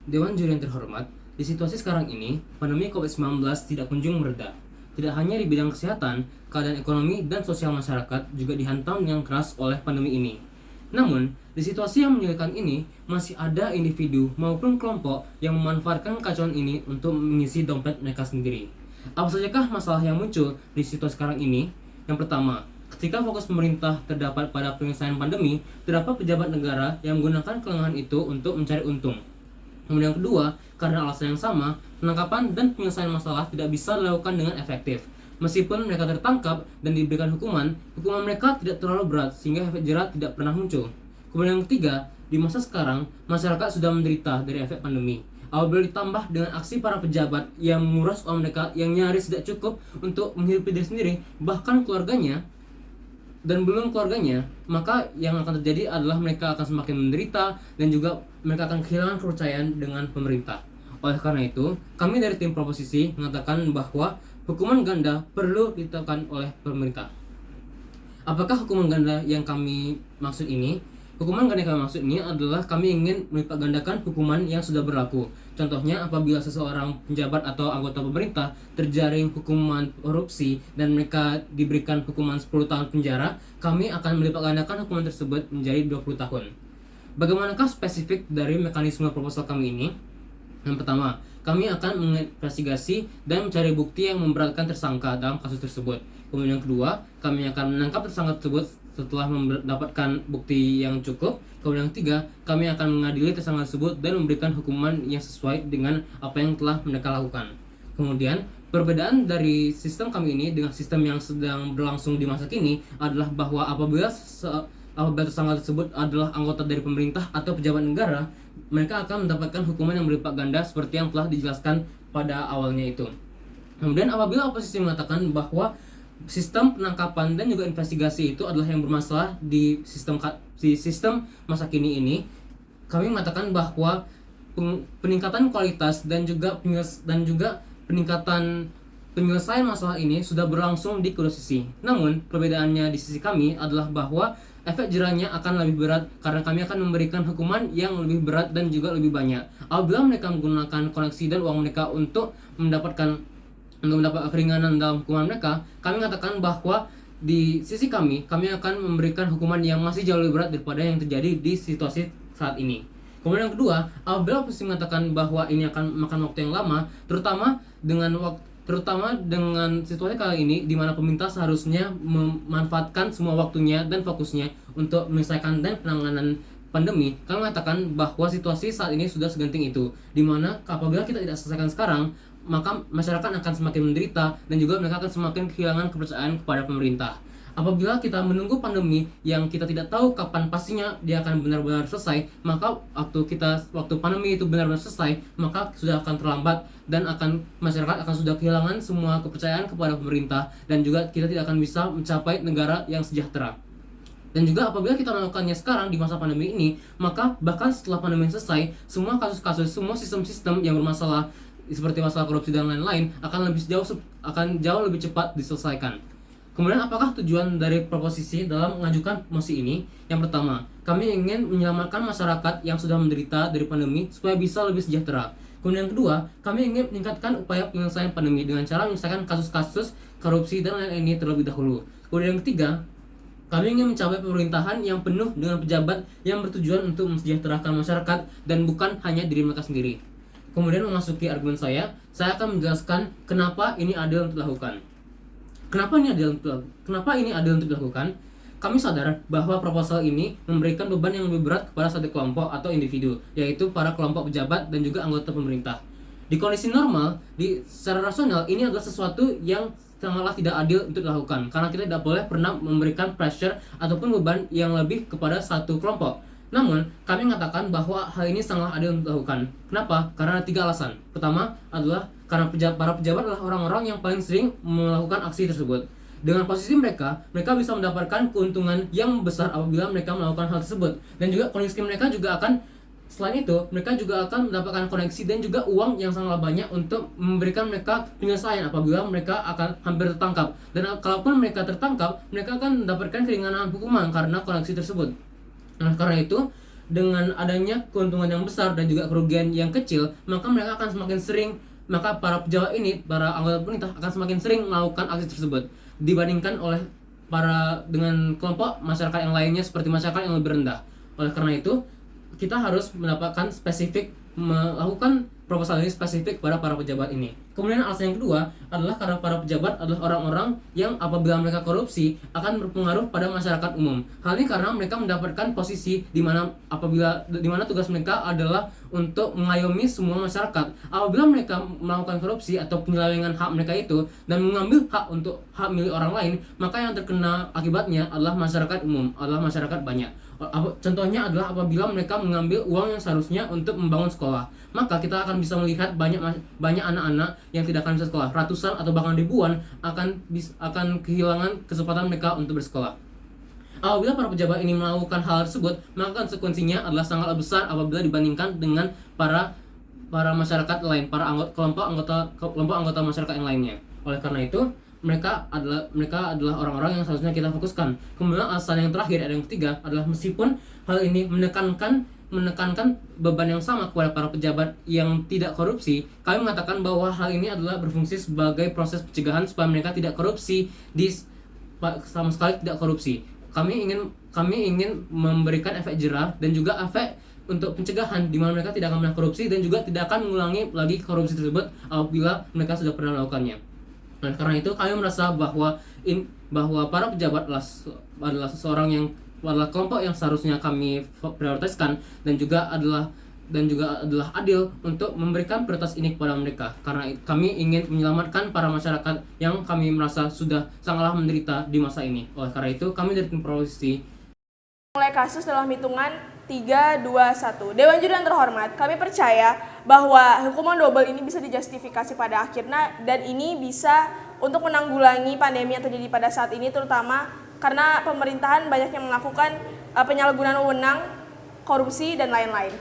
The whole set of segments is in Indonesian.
Dewan Juri yang terhormat, di situasi sekarang ini, pandemi COVID-19 tidak kunjung mereda. Tidak hanya di bidang kesehatan, keadaan ekonomi dan sosial masyarakat juga dihantam dengan keras oleh pandemi ini. Namun, di situasi yang menyulitkan ini, masih ada individu maupun kelompok yang memanfaatkan kacauan ini untuk mengisi dompet mereka sendiri. Apa sajakah masalah yang muncul di situasi sekarang ini? Yang pertama, ketika fokus pemerintah terdapat pada penyelesaian pandemi, terdapat pejabat negara yang menggunakan kelengahan itu untuk mencari untung. Kemudian yang kedua, karena alasan yang sama, penangkapan dan penyelesaian masalah tidak bisa dilakukan dengan efektif. Meskipun mereka tertangkap dan diberikan hukuman mereka tidak terlalu berat sehingga efek jerah tidak pernah muncul. Kemudian yang ketiga, di masa sekarang, masyarakat sudah menderita dari efek pandemi. Apabila ditambah dengan aksi para pejabat yang menguras uang mereka yang nyaris tidak cukup untuk menghidupi diri sendiri, bahkan keluarganya, dan belum keluarganya, maka yang akan terjadi adalah mereka akan semakin menderita dan juga mereka akan kehilangan kepercayaan dengan pemerintah. Oleh karena itu, kami dari tim proposisi mengatakan bahwa hukuman ganda perlu ditetapkan oleh pemerintah. Apakah hukuman ganda yang kami maksud ini? Hukuman ganda yang kami maksud ini adalah kami ingin melipat gandakan hukuman yang sudah berlaku. Contohnya, apabila seseorang penjabat atau anggota pemerintah terjaring hukuman korupsi dan mereka diberikan hukuman 10 tahun penjara, kami akan melipat gandakan hukuman tersebut menjadi 20 tahun. Bagaimanakah spesifik dari mekanisme proposal kami ini? Yang pertama, kami akan menginvestigasi dan mencari bukti yang memberatkan tersangka dalam kasus tersebut. Kemudian yang kedua, kami akan menangkap tersangka tersebut setelah mendapatkan bukti yang cukup. Kemudian yang ketiga, kami akan mengadili tersangka tersebut dan memberikan hukuman yang sesuai dengan apa yang telah mereka lakukan. Kemudian, perbedaan dari sistem kami ini dengan sistem yang sedang berlangsung di masa kini adalah bahwa apabila tersangka tersebut adalah anggota dari pemerintah atau pejabat negara, mereka akan mendapatkan hukuman yang berlipat ganda seperti yang telah dijelaskan pada awalnya itu. Kemudian apabila oposisi mengatakan bahwa sistem penangkapan dan juga investigasi itu adalah yang bermasalah di sistem masa kini ini, kami mengatakan bahwa peningkatan kualitas dan juga peningkatan penyelesaian masalah ini sudah berlangsung di kedua sisi. Namun, perbedaannya di sisi kami adalah bahwa efek jerahnya akan lebih berat karena kami akan memberikan hukuman yang lebih berat dan juga lebih banyak. Apabila mereka menggunakan koneksi dan uang mereka untuk mendapat keringanan dalam hukuman mereka, kami mengatakan bahwa di sisi kami akan memberikan hukuman yang masih jauh lebih berat daripada yang terjadi di situasi saat ini. Kemudian yang kedua, apabila oposisi mengatakan bahwa ini akan makan waktu yang lama, terutama dengan situasi kali ini di mana pemerintah seharusnya memanfaatkan semua waktunya dan fokusnya untuk menyelesaikan dan penanganan pandemi, kami mengatakan bahwa situasi saat ini sudah segenting itu, di mana apabila kita tidak selesaikan sekarang, maka masyarakat akan semakin menderita dan juga mereka akan semakin kehilangan kepercayaan kepada pemerintah. Apabila kita menunggu pandemi yang kita tidak tahu kapan pastinya dia akan benar-benar selesai, maka waktu pandemi itu benar-benar selesai, maka sudah akan terlambat dan masyarakat akan sudah kehilangan semua kepercayaan kepada pemerintah dan juga kita tidak akan bisa mencapai negara yang sejahtera. Dan juga apabila kita melakukannya sekarang di masa pandemi ini, maka bahkan setelah pandemi selesai, semua kasus-kasus, semua sistem-sistem yang bermasalah seperti masalah korupsi dan lain-lain akan jauh lebih cepat diselesaikan. Kemudian apakah tujuan dari proposisi dalam mengajukan mosi ini? Yang pertama, kami ingin menyelamatkan masyarakat yang sudah menderita dari pandemi supaya bisa lebih sejahtera. Kemudian yang kedua, kami ingin meningkatkan upaya penyelesaian pandemi dengan cara menyelesaikan kasus-kasus korupsi dan lain-lain ini terlebih dahulu. Kemudian yang ketiga, kami ingin mencapai pemerintahan yang penuh dengan pejabat yang bertujuan untuk mensejahterakan masyarakat dan bukan hanya diri mereka sendiri. Kemudian memasuki argumen saya akan menjelaskan kenapa ini adil untuk dilakukan. Kenapa ini adil untuk dilakukan? Kami sadar bahwa proposal ini memberikan beban yang lebih berat kepada satu kelompok atau individu, yaitu para kelompok pejabat dan juga anggota pemerintah. Di kondisi normal, secara rasional, ini adalah sesuatu yang sangatlah tidak adil untuk dilakukan, karena kita tidak boleh pernah memberikan pressure ataupun beban yang lebih kepada satu kelompok. Namun, kami mengatakan bahwa hal ini sangatlah adil untuk dilakukan. Kenapa? Karena ada 3 alasan. Pertama adalah karena para pejabat adalah orang-orang yang paling sering melakukan aksi tersebut. Dengan posisi mereka bisa mendapatkan keuntungan yang besar apabila mereka melakukan hal tersebut. Dan juga kondisi mereka juga akan, selain itu, mereka juga akan mendapatkan koneksi dan juga uang yang sangat banyak untuk memberikan mereka penyelesaian apabila mereka akan hampir tertangkap. Dan kalaupun mereka tertangkap, mereka akan mendapatkan keringanan hukuman karena koneksi tersebut. Nah, karena itu, dengan adanya keuntungan yang besar dan juga kerugian yang kecil, maka mereka akan semakin sering, maka para pejabat ini, para anggota pemerintah akan semakin sering melakukan aksi tersebut dibandingkan oleh dengan kelompok masyarakat yang lainnya seperti masyarakat yang lebih rendah. Oleh karena itu, kita harus mendapatkan melakukan proposal ini spesifik pada para pejabat ini. Kemudian alasan yang kedua adalah karena para pejabat adalah orang-orang yang apabila mereka korupsi akan berpengaruh pada masyarakat umum. Hal ini karena mereka mendapatkan posisi di mana tugas mereka adalah untuk mengayomi semua masyarakat. Apabila mereka melakukan korupsi atau penyelewengan hak mereka itu dan mengambil hak milik orang lain, maka yang terkena akibatnya adalah masyarakat umum, adalah masyarakat banyak. Contohnya adalah apabila mereka mengambil uang yang seharusnya untuk membangun sekolah, maka kita akan bisa melihat banyak anak-anak yang tidak akan bisa sekolah. Ratusan atau bahkan ribuan akan kehilangan kesempatan mereka untuk bersekolah. Apabila para pejabat ini melakukan hal tersebut, maka konsekuensinya adalah sangat besar apabila dibandingkan dengan para masyarakat lain, kelompok anggota masyarakat yang lainnya. Oleh karena itu, mereka adalah orang-orang yang seharusnya kita fokuskan. Kemudian alasan yang terakhir, yang ketiga, adalah meskipun hal ini menekankan beban yang sama kepada para pejabat yang tidak korupsi, kami mengatakan bahwa hal ini adalah berfungsi sebagai proses pencegahan supaya mereka tidak korupsi, sama sekali tidak korupsi. Kami ingin memberikan efek jerah dan juga efek untuk pencegahan di mana mereka tidak akan melakukan korupsi dan juga tidak akan mengulangi lagi korupsi tersebut apabila mereka sudah pernah melakukannya. Nah, karena itu kami merasa bahwa para pejabat adalah kelompok yang seharusnya kami prioritaskan dan juga adalah adil untuk memberikan prioritas ini kepada mereka, karena kami ingin menyelamatkan para masyarakat yang kami merasa sudah sangatlah menderita di masa ini. Oleh karena itu kami dari tim Provinsi mulai kasus dalam hitungan 3, 2, 1. Dewan Juri yang terhormat, kami percaya bahwa hukuman double ini bisa dijustifikasi pada akhirnya dan ini bisa untuk menanggulangi pandemi yang terjadi pada saat ini, terutama karena pemerintahan banyak yang melakukan penyalahgunaan wewenang, korupsi, dan lain-lain.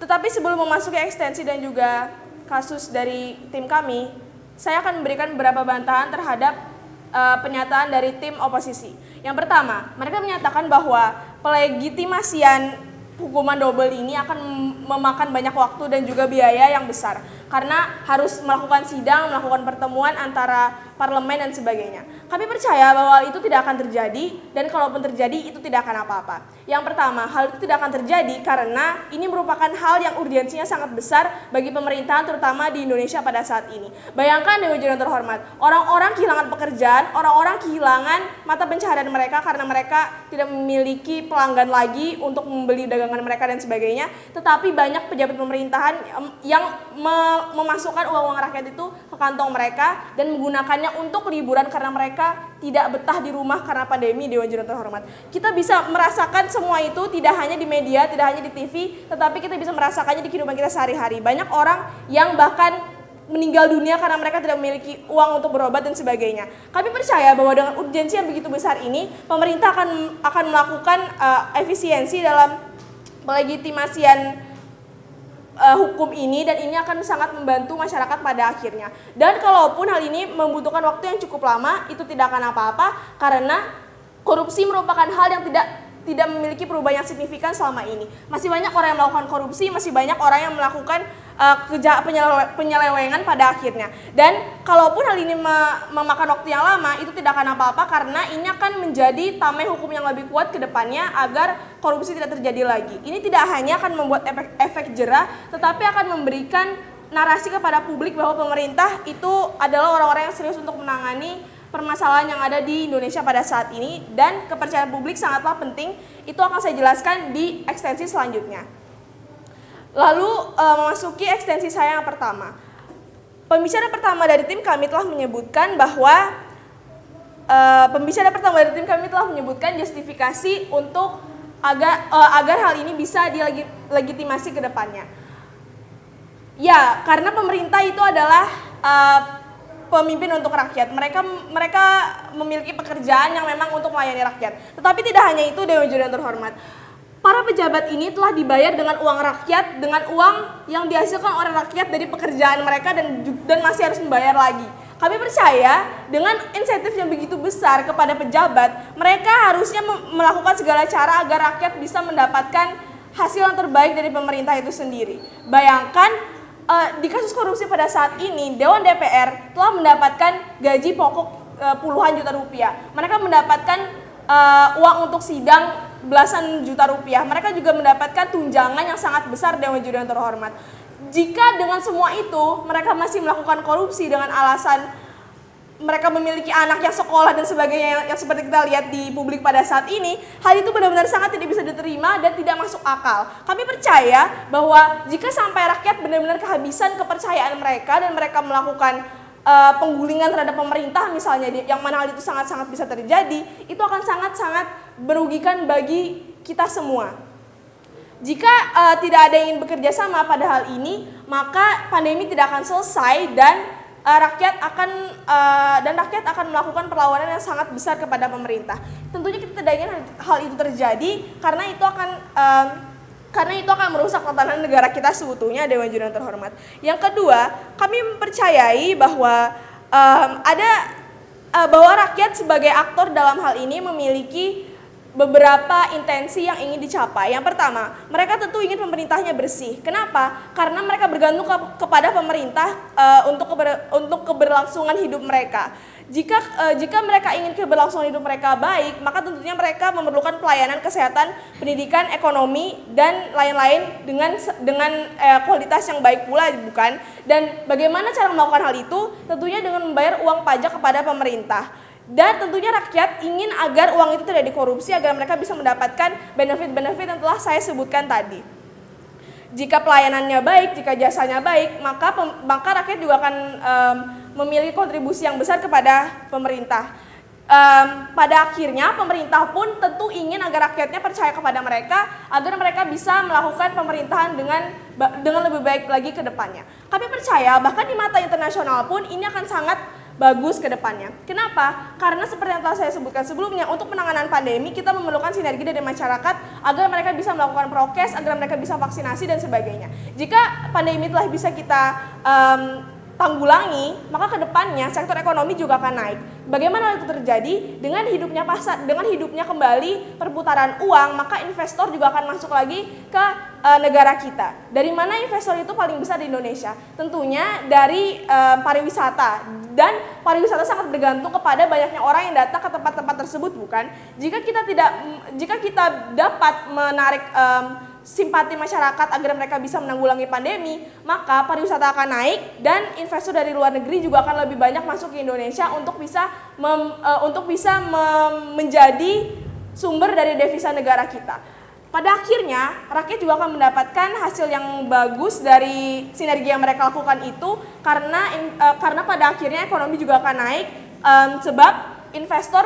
Tetapi sebelum memasuki ekstensi dan juga kasus dari tim kami, saya akan memberikan beberapa bantahan terhadap pernyataan dari tim oposisi. Yang pertama, mereka menyatakan bahwa pelegitimasian hukuman double ini akan memakan banyak waktu dan juga biaya yang besar karena harus melakukan sidang, melakukan pertemuan antara parlemen dan sebagainya. Kami percaya bahwa itu tidak akan terjadi dan kalaupun terjadi itu tidak akan apa-apa. Yang pertama, hal itu tidak akan terjadi karena ini merupakan hal yang urgensinya sangat besar bagi pemerintahan terutama di Indonesia pada saat ini. Bayangkan Dewan Juri yang terhormat, orang-orang kehilangan pekerjaan, orang-orang kehilangan mata pencaharian mereka karena mereka tidak memiliki pelanggan lagi untuk membeli dagangan mereka dan sebagainya. Tetapi banyak pejabat pemerintahan yang memasukkan uang-uang rakyat itu ke kantong mereka dan menggunakannya untuk liburan karena mereka tidak betah di rumah karena pandemi. Dewan Juri terhormat, kita bisa merasakan semua itu tidak hanya di media, tidak hanya di TV, tetapi kita bisa merasakannya di kehidupan kita sehari-hari. Banyak orang yang bahkan meninggal dunia karena mereka tidak memiliki uang untuk berobat dan sebagainya. Kami percaya bahwa dengan urgensi yang begitu besar ini, pemerintah akan melakukan efisiensi dalam pelegitimasian hukum ini dan ini akan sangat membantu masyarakat pada akhirnya. Dan kalaupun hal ini membutuhkan waktu yang cukup lama, itu tidak akan apa-apa karena korupsi merupakan hal yang tidak memiliki perubahan yang signifikan selama ini. Masih banyak orang yang melakukan korupsi, masih banyak orang yang melakukan penyelewengan pada akhirnya. Dan kalaupun hal ini memakan waktu yang lama, itu tidak akan apa-apa karena ini akan menjadi tameng hukum yang lebih kuat ke depannya agar korupsi tidak terjadi lagi. Ini tidak hanya akan membuat efek jerah, tetapi akan memberikan narasi kepada publik bahwa pemerintah itu adalah orang-orang yang serius untuk menangani permasalahan yang ada di Indonesia pada saat ini dan kepercayaan publik sangatlah penting. Itu akan saya jelaskan di ekstensi selanjutnya. Lalu memasuki ekstensi saya yang pertama. Pembicara pertama dari tim kami telah menyebutkan bahwa justifikasi untuk agar hal ini bisa dilegitimasi ke depannya. Ya, karena pemerintah itu adalah pemimpin untuk rakyat. Mereka memiliki pekerjaan yang memang untuk melayani rakyat. Tetapi tidak hanya itu, Dewan Juri yang terhormat. Para pejabat ini telah dibayar dengan uang rakyat, dengan uang yang dihasilkan oleh rakyat dari pekerjaan mereka dan masih harus membayar lagi. Kami percaya dengan insentif yang begitu besar kepada pejabat, mereka harusnya melakukan segala cara agar rakyat bisa mendapatkan hasil yang terbaik dari pemerintah itu sendiri. Bayangkan di kasus korupsi pada saat ini, Dewan DPR telah mendapatkan gaji pokok puluhan juta rupiah. Mereka mendapatkan uang untuk sidang belasan juta rupiah. Mereka juga mendapatkan tunjangan yang sangat besar Dewan Juri yang terhormat. Jika dengan semua itu mereka masih melakukan korupsi dengan alasan mereka memiliki anak yang sekolah dan sebagainya yang seperti kita lihat di publik pada saat ini, hal itu benar-benar sangat tidak bisa diterima dan tidak masuk akal. Kami percaya bahwa jika sampai rakyat benar-benar kehabisan kepercayaan mereka dan mereka melakukan penggulingan terhadap pemerintah misalnya, yang mana hal itu sangat-sangat bisa terjadi, itu akan sangat-sangat merugikan bagi kita semua. Jika tidak ada yang ingin bekerja sama pada hal ini, maka pandemi tidak akan selesai dan rakyat akan melakukan perlawanan yang sangat besar kepada pemerintah. Tentunya kita tidak ingin hal itu terjadi karena itu akan merusak tatanan negara kita seutuhnya, Dewan Juri yang terhormat. Yang kedua, kami mempercayai bahwa bahwa rakyat sebagai aktor dalam hal ini memiliki beberapa intensi yang ingin dicapai. Yang pertama, mereka tentu ingin pemerintahnya bersih. Kenapa? Karena mereka bergantung kepada pemerintah untuk keberlangsungan hidup mereka. Jika mereka ingin keberlangsungan hidup mereka baik, maka tentunya mereka memerlukan pelayanan kesehatan, pendidikan, ekonomi, dan lain-lain dengan kualitas yang baik pula, bukan? Dan bagaimana cara melakukan hal itu? Tentunya dengan membayar uang pajak kepada pemerintah. Dan tentunya rakyat ingin agar uang itu tidak dikorupsi, agar mereka bisa mendapatkan benefit-benefit yang telah saya sebutkan tadi. Jika pelayanannya baik, jika jasanya baik, maka rakyat juga akan memiliki kontribusi yang besar kepada pemerintah. Pada akhirnya pemerintah pun tentu ingin agar rakyatnya percaya kepada mereka, agar mereka bisa melakukan pemerintahan dengan lebih baik lagi ke depannya. Kami percaya bahkan di mata internasional pun ini akan sangat bagus ke depannya. Kenapa? Karena seperti yang telah saya sebutkan sebelumnya, untuk penanganan pandemi kita memerlukan sinergi dari masyarakat agar mereka bisa melakukan prokes, agar mereka bisa vaksinasi dan sebagainya. Jika pandemi telah bisa kita tanggulangi, maka ke depannya sektor ekonomi juga akan naik. Bagaimana itu terjadi? Dengan hidupnya pasar, dengan hidupnya kembali perputaran uang, maka investor juga akan masuk lagi ke negara kita. Dari mana investor itu paling besar di Indonesia? Tentunya dari pariwisata. Dan pariwisata sangat bergantung kepada banyaknya orang yang datang ke tempat-tempat tersebut, bukan? Jika kita dapat menarik simpati masyarakat agar mereka bisa menanggulangi pandemi, maka pariwisata akan naik dan investor dari luar negeri juga akan lebih banyak masuk ke Indonesia untuk bisa menjadi sumber dari devisa negara kita. Pada akhirnya, rakyat juga akan mendapatkan hasil yang bagus dari sinergi yang mereka lakukan itu, karena pada akhirnya ekonomi juga akan naik, sebab investor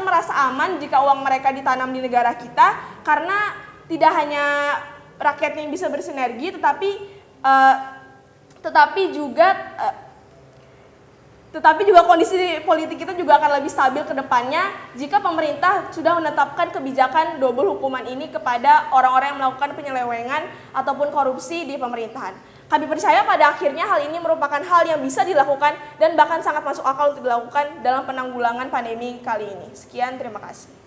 merasa aman jika uang mereka ditanam di negara kita, karena tidak hanya rakyatnya yang bisa bersinergi, tetapi juga kondisi politik kita juga akan lebih stabil ke depannya jika pemerintah sudah menetapkan kebijakan double hukuman ini kepada orang-orang yang melakukan penyelewengan ataupun korupsi di pemerintahan. Kami percaya pada akhirnya hal ini merupakan hal yang bisa dilakukan dan bahkan sangat masuk akal untuk dilakukan dalam penanggulangan pandemi kali ini. Sekian, terima kasih.